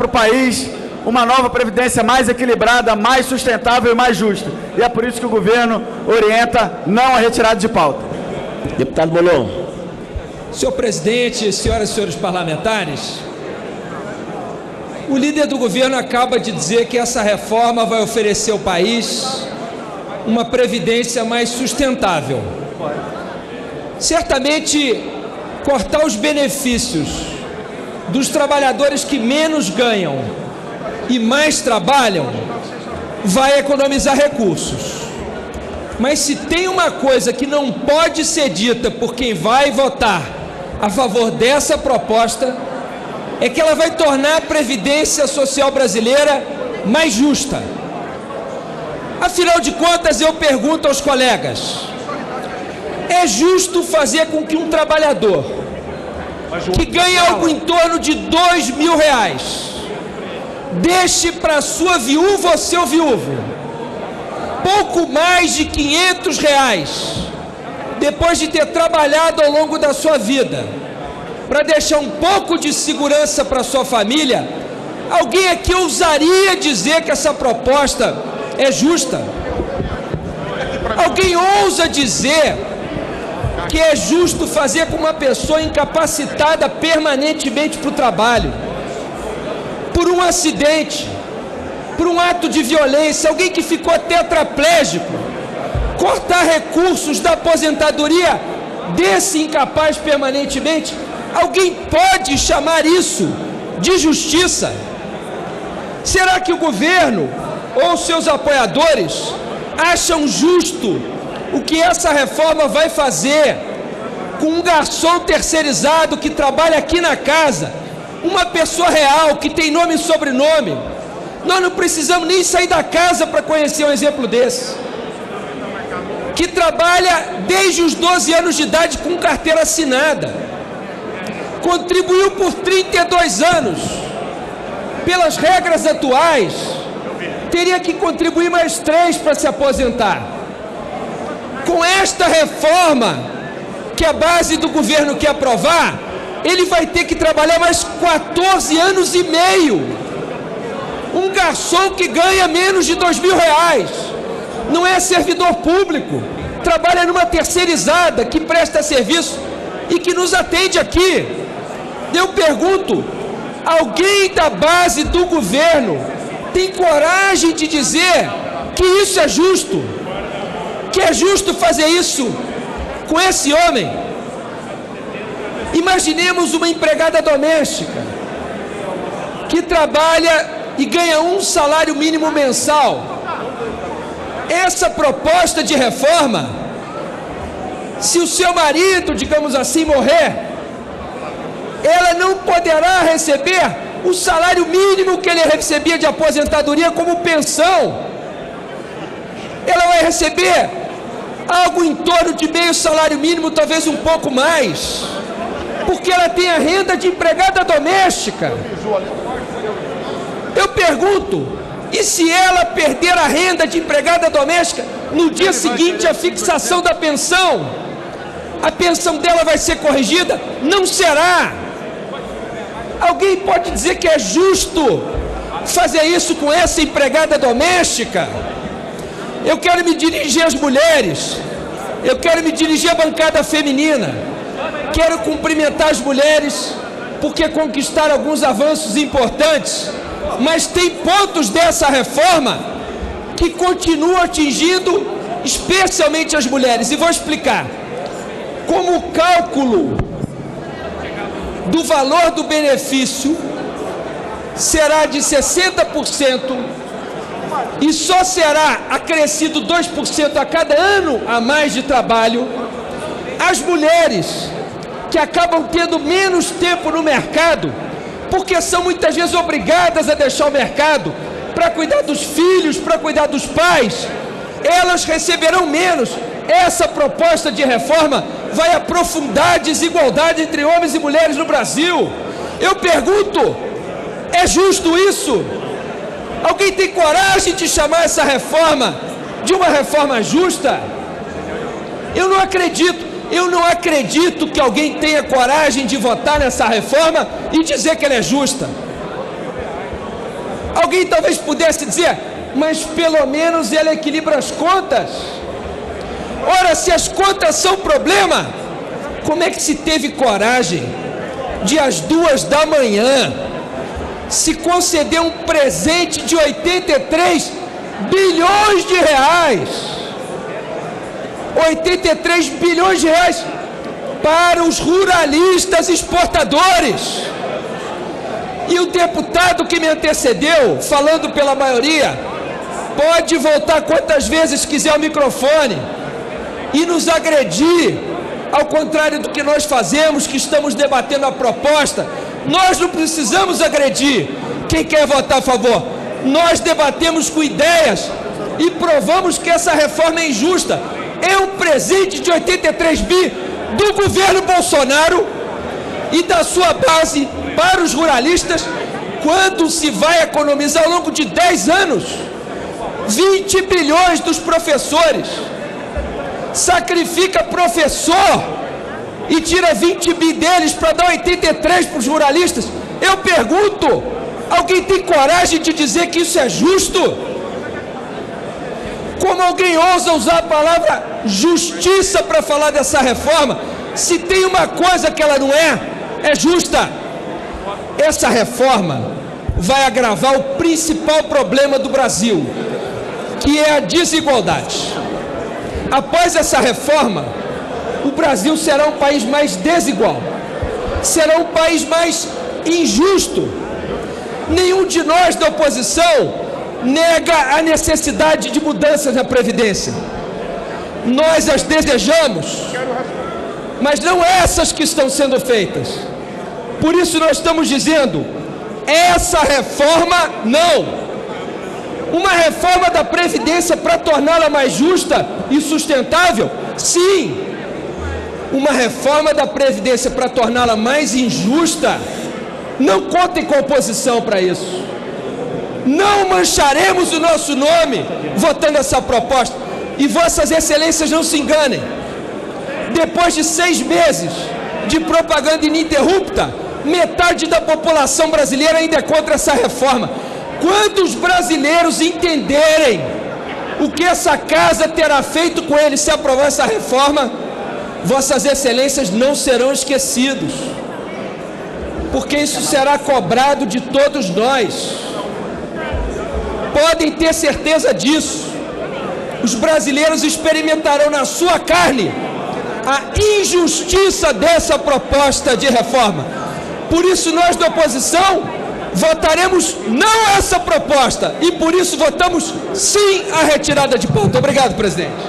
para o país uma nova previdência mais equilibrada, mais sustentável e mais justa. E é por isso que o governo orienta não a retirada de pauta. Deputado Molon. Senhor presidente, senhoras e senhores parlamentares, o líder do governo acaba de dizer que essa reforma vai oferecer ao país uma previdência mais sustentável. Certamente, cortar os benefícios dos trabalhadores que menos ganham e mais trabalham vai economizar recursos. Mas se tem uma coisa que não pode ser dita por quem vai votar a favor dessa proposta, é que ela vai tornar a Previdência Social brasileira mais justa. Afinal de contas, eu pergunto aos colegas, é justo fazer com que um trabalhador que ganha algo em torno de R$2.000 deixe para sua viúva ou seu viúvo pouco mais de R$500 depois de ter trabalhado ao longo da sua vida, para deixar um pouco de segurança para sua família? Alguém aqui ousaria dizer que essa proposta é justa? Alguém ousa dizer que é justo fazer com uma pessoa incapacitada permanentemente para o trabalho, por um acidente, por um ato de violência, alguém que ficou tetraplégico, cortar recursos da aposentadoria desse incapaz permanentemente? Alguém pode chamar isso de justiça? Será que o governo ou seus apoiadores acham justo o que essa reforma vai fazer com um garçom terceirizado que trabalha aqui na casa, uma pessoa real que tem nome e sobrenome? Nós não precisamos nem sair da casa para conhecer um exemplo desse, que trabalha desde os 12 anos de idade com carteira assinada, contribuiu por 32 anos, pelas regras atuais, teria que contribuir mais 3 para se aposentar. Com esta reforma, que a base do governo quer aprovar, ele vai ter que trabalhar mais 14 anos e meio. Um garçom que ganha menos de R$2.000, não é servidor público, trabalha numa terceirizada que presta serviço e que nos atende aqui. Eu pergunto, alguém da base do governo tem coragem de dizer que isso é justo? Que é justo fazer isso com esse homem? Imaginemos uma empregada doméstica que trabalha e ganha um salário mínimo mensal. Essa proposta de reforma, se o seu marido, digamos assim, morrer, ela não poderá receber o salário mínimo que ele recebia de aposentadoria como pensão. Ela vai receber algo em torno de meio salário mínimo, talvez um pouco mais, porque ela tem a renda de empregada doméstica. Eu pergunto, e se ela perder a renda de empregada doméstica, no dia seguinte a fixação da pensão, a pensão dela vai ser corrigida? Não será. Alguém pode dizer que é justo fazer isso com essa empregada doméstica? Eu quero me dirigir às mulheres, eu quero me dirigir à bancada feminina, quero cumprimentar as mulheres, porque conquistaram alguns avanços importantes, mas tem pontos dessa reforma que continuam atingindo especialmente as mulheres, e vou explicar. Como o cálculo do valor do benefício será de 60% e só será acrescido 2% a cada ano a mais de trabalho, as mulheres que acabam tendo menos tempo no mercado, porque são muitas vezes obrigadas a deixar o mercado para cuidar dos filhos, para cuidar dos pais, elas receberão menos. Essa proposta de reforma vai aprofundar a desigualdade entre homens e mulheres no Brasil. Eu pergunto, é justo isso? Alguém tem coragem de chamar essa reforma de uma reforma justa? Eu não acredito que alguém tenha coragem de votar nessa reforma e dizer que ela é justa. Alguém talvez pudesse dizer, mas pelo menos ela equilibra as contas. Ora, se as contas são problema, como é que se teve coragem de às 2h se conceder um presente de 83 bilhões de reais? 83 bilhões de reais para os ruralistas exportadores. E o deputado que me antecedeu, falando pela maioria, pode voltar quantas vezes quiser ao microfone e nos agredir, ao contrário do que nós fazemos, que estamos debatendo a proposta. Nós não precisamos agredir quem quer votar a favor. Nós debatemos com ideias e provamos que essa reforma é injusta. É um presente de 83 bi do governo Bolsonaro e da sua base para os ruralistas, quando se vai economizar ao longo de 10 anos 20 bilhões dos professores. Sacrifica professor e tira 20 bi deles para dar 83 para os ruralistas. Eu pergunto, alguém tem coragem de dizer que isso é justo? Como alguém ousa usar a palavra justiça para falar dessa reforma? Se tem uma coisa que ela não é justa. Essa reforma vai agravar o principal problema do Brasil, que é a desigualdade. Após essa reforma, o Brasil será um país mais desigual, será um país mais injusto. Nenhum de nós da oposição nega a necessidade de mudanças na Previdência. Nós as desejamos, mas não essas que estão sendo feitas. Por isso nós estamos dizendo, essa reforma não. Uma reforma da Previdência para torná-la mais justa e sustentável? Sim. Uma reforma da Previdência para torná-la mais injusta? Não contem com a oposição para isso. Não mancharemos o nosso nome votando essa proposta. E vossas excelências não se enganem. Depois de 6 meses de propaganda ininterrupta, metade da população brasileira ainda é contra essa reforma. Quando os brasileiros entenderem o que essa casa terá feito com eles se aprovar essa reforma, vossas excelências não serão esquecidos, porque isso será cobrado de todos nós. Podem ter certeza disso. Os brasileiros experimentarão na sua carne a injustiça dessa proposta de reforma. Por isso nós da oposição votaremos não essa proposta e por isso votamos sim a retirada de pauta. Obrigado, presidente.